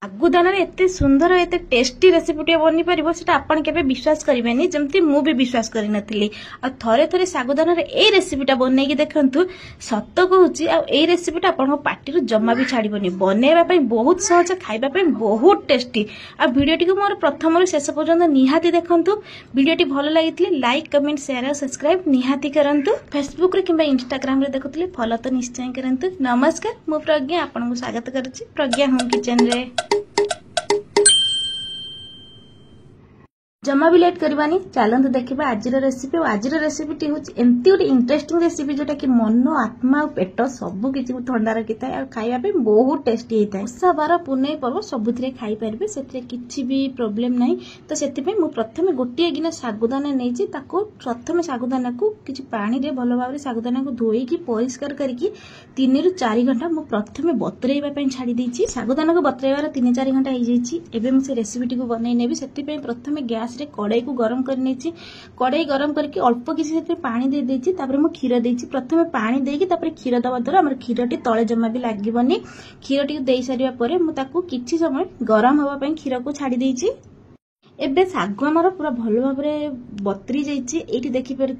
सागुदाना एते सुंदर एते टेस्टी रेसिपीटे बनी पारिबो सेटा आपण केबे विश्वास करिवेनी जेमती मु भी विश्वास करि नथिली आ थरे थरे सागुदाना रे ए रेसिपीटा बनै कि देखंतु सत्त कहूची आ ए रेसिपीटा आपण पार्टी रु जम्मा भी छाड़ीबनी बनेबा पई बहुत सहज खाइबा पई बहुत टेस्टी आ वीडियोटी को मोर प्रथम रु शेष पर्यंत निहाती देखंतु वीडियोटी भलो लागितले लाइक कमेंट शेयर और सब्सक्राइब निहाती करंतु फेसबुक रे किबा इंस्टाग्राम रे देखुतले फॉलो तो निश्चय करंतु नमस्कार मु प्रज्ञा आपण को स्वागत करछि प्रज्ञा होम किचन रे जमा भी लेट करवानी चलते देखा आज रेसिपी और आज रेसिपी हूँ एमती गोटे इंटरेस्टिंग रेसिपी जोटा कि मन आत्मा और पेट सबू किसी ठंडा रखी था और खाइबा बहुत टेस्टी होता है ओषा बार पुनई पर्व सबुथ खाई पारे से किसी भी प्रोब्लेम ना तो से प्रथम गोटे गिना सागुदाना नहीं प्रथम सागुदाना को किसी पानी रे भल भाव सागुदाना को धोईकी परिष्कार करके 3 ରୁ 4 घंटा मु प्रथम बतरेवा छाड़ी देछि सागुदाना को बतरेवार 3-4 घंटा हो जाइछि एबे मु से रेसिपी को बनई नेबी सेति प्रथम गैस रे कड़ाई को गरम करनी कड़ाई गरम करके अल्प किसी पानी दे देछि तापर मु खीर देछि प्रथम पानी देकी तापर खीर दवा द्वारा हमर खीरटी तळे जमा भी लागबनी खीरटी को देई सारिया परे मु ताकू किछि समय गरम होबा पई खीर को छाड़ी देछि एबे सागु आमर पूरा भल भाव बतरी जाइए देखी पारे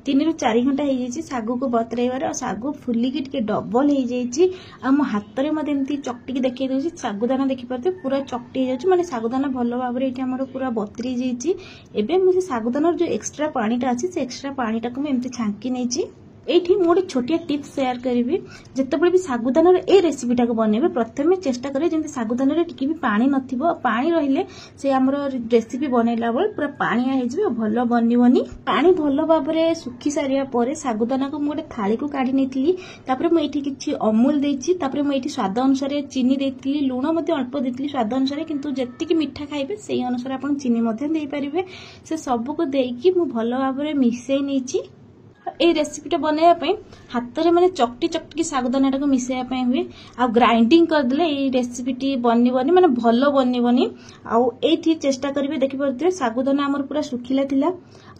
3 ରୁ 4 घंटा हो जाइए सागु को बतराइबार और सागु फुलिकी टे डबल हो जाइए आ मो हाथ में एमती चकटिकी देखी दूसरी सागुदाना देखिपारे पूरा चकटी हो माने सागुदाना भल भाव आमर पूरा बतरी जाइए मुझे सागुदाना जो एक्सट्रा पानीटा अच्छी से एक्सट्रा पानीटा को एमती छांकी नहीं एठी मु गोटे छोटिया टिप्स शेयर करी जितेबाला भी सागुदाना ए रेसिपीटा को बनइबे प्रथम चेष्टा करें जमी सागुदाना रे टिके भी पानी नथिबो पानी रहिले से हमर रेसिपी बनैला बेल पूरा पानिया हे जिवो भलो बनिवनी पानी भलो भाबरे सुखी सारिया परे सागुदाना को मु गोटे थाली को काढी नेथिली तापर मु एठी किछि अमूल देछि तापर मु एठी स्वाद अनुसार चीनी देथिली लूण मध्ये अल्प देथिली स्वाद अनुसार किंतु जेति कि मिठा खाइबे सेही अनुसार आपण चीनी मध्ये देई परिबे से सब को देकी मु भलो भाबरे मिसै नेछि ए रेसिपीटा बनैया हाथ में माने चकटी चकटी सागुदाना को मिसैया हुए आ ग्राइंडिंग करदे ये रेसिपीटी बनबनी माने भल बनबनी आउ एठी चेष्टा करेंगे देखिपे सागुदाना आमर पूरा सुखिला थिला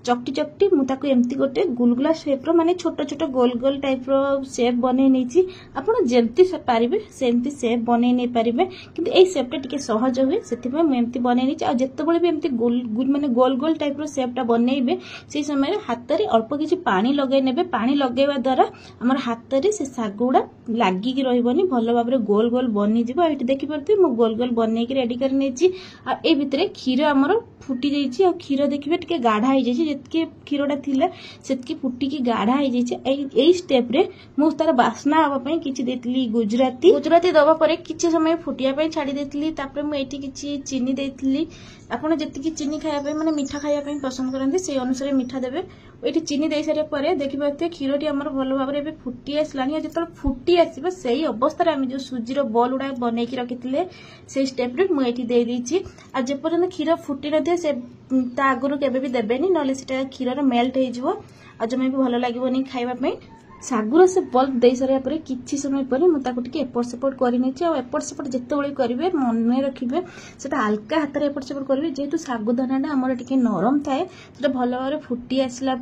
चकटी चकटी मुझे एमती गोटे गुलगुला शेप रो माने छोट छोट गोल गोल टाइप रो शेप बनै नहीं आपड़ जमती पारे सेमती शेप बनै नहीं पारे किंतु ए शेपटा टिके सहज हुए से एमती बनै नहीं आ जितेबाला भी एमती माने गोल गोल टाइप रो शेपटा बनइबे से समय हाथ में अल्प किछि पानी लगे नेबे पानी लगेवा द्वारा हमर हाथ में से सागुड़ा लागिकी रहबनी भल भाव गोल गोल बनी जिवो एठी देखि परथि मु गोल गोल बनैकी रेडी कर नेछि आ ए भितरे खीर हमर फुटी जाइछि आ खीर देखिबे टिके गाढ़ा हो जाइछि जेतके खीरटा थिला सेतकी फुटिकी गाढ़ा हो जाइछि एई स्टेप रे मु तार बास्ना हबा पई किछि देतली गुजराती दबा परे किछि समय फुटिया पई छाडी देतली तापर मु एठी किछि चीनी देतली आपण जेतिकी चीनी खाया पई माने मीठा खाया पई पसंद करंती से अनुसार मीठा देबे एठी चीनी दे सारे परे देखि पाते खीरटी हमर भलो भाबरे एबे फुटी आसलानी जेतल फुटी आसीबे सेही अवस्था रे हम जो सुजी रो बॉल उडा बनै की रखिथिले से स्टेप रे मु एठी दे देछि आ जे पर्यंत खीर फुटी नथे से ता आगुरु केबे भी देबेनी नले सेटा खीर रो मेल्ट हे जिवो आ जमे भी भलो लागिबोनी खाइबा पई सागुर से बल्ब दे सारा पर किछि समय पर मुझे टिके एपट सेपट करनी एपट सेपट जिते करेंगे मन रखिए सेटा हल्का हाथ में एपट सेपट करेंगे जेहेतु सागुदाना आमर टिके नरम थाए से भल भाव फुटी आसला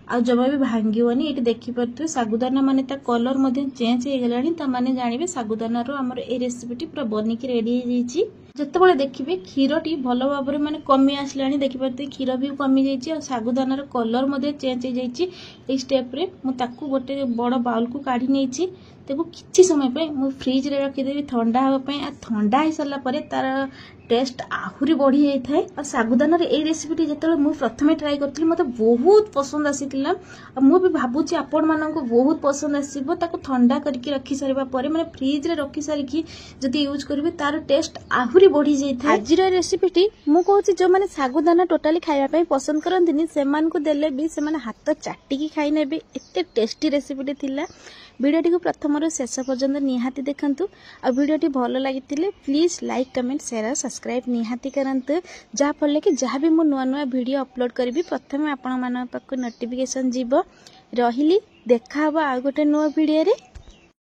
आ जमा भी भांगनी ये देखिपे सागुदाना माने ता कलर चेंज हो गला माने जानवे सागुदाना आमर ए रेसिपीटी पूरा बनिकी रेडी हो जितेबाला देखिए क्षीरटी भल भाव में माने कमी आसला देखिपे क्षीर भी कमी जाइए सागुदानार कलर चेंज हो जाइए स्टेप रे मुझे गोटे बड़ बाउल को काढ़ी नहीं किसी समय पे मु फ्रिज रे रखीदेवी ठंडा हाँपाई ठंडा हो सारा पर तार टेस्ट आहुरी बढ़ी जाए और सागुदाना ए रेसिपी जो मुझे प्रथम ट्राए करी मत बहुत पसंद आसीला मुझे भावुची आपण मानक बहुत पसंद आसो ठंडा करके रखी सारा पर मैंने फ्रिज रे रखी सारिकी जदि यूज करेंगे तार टेस्ट आहुरी बढ़ी जाए आज रेसिपी मुझे जो मैंने सागुदाना टोटाली खावाई पसंद करती से देले भी से हाथ चाटिकी खाई ने एत टेस्टी रेसिपी थिला वीडियोटी को प्रथम शेष पर्यंत निहाती देखंतु आ वीडियोटी भल लगी please like comment share subscribe निहाती करंतु जहाँफल कि जहाँ भी मुझे नुआ नुआ वीडियो अपलोड करी प्रथम आपण मान पाक नोटिफिकेशन जीव रही देखा आ गोटे नुआ वीडियो रे।